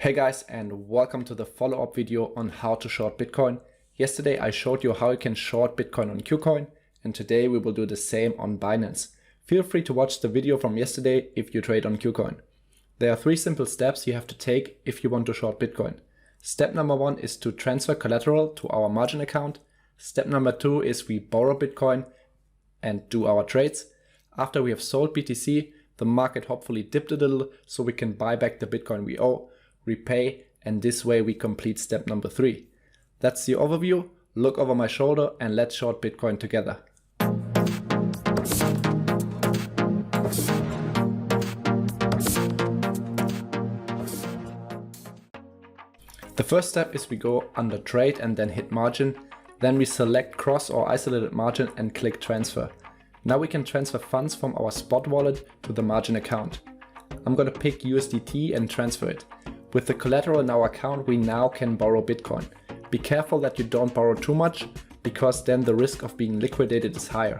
Hey guys, and welcome to the follow-up video on how to short Bitcoin. Yesterday I showed you how you can short Bitcoin on KuCoin, and today we will do the same on Binance. Feel free to watch the video from yesterday if you trade on KuCoin. There are 3 simple steps you have to take if you want to short Bitcoin. Step number 1 is to transfer collateral to our margin account. Step number 2 is we borrow Bitcoin and do our trades. After we have sold BTC, the market hopefully dipped a little so we can buy back the Bitcoin we owe, repay, and this way we complete step number 3. That's the overview. Look over my shoulder and let's short Bitcoin together. The first step is we go under trade and then hit margin. Then we select cross or isolated margin and click transfer. Now we can transfer funds from our spot wallet to the margin account. I'm gonna pick USDT and transfer it. With the collateral in our account, we now can borrow Bitcoin. Be careful that you don't borrow too much, because then the risk of being liquidated is higher.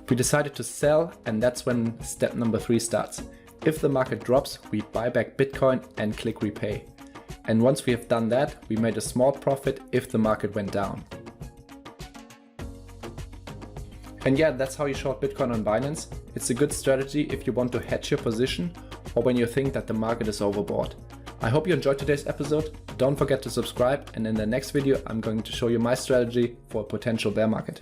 We decided to sell, and that's when step number 3 starts. If the market drops, we buy back Bitcoin and click repay. And once we have done that, we made a small profit if the market went down. And yeah, that's how you short Bitcoin on Binance. It's a good strategy if you want to hedge your position or when you think that the market is overbought. I hope you enjoyed today's episode. Don't forget to subscribe, and in the next video I'm going to show you my strategy for a potential bear market.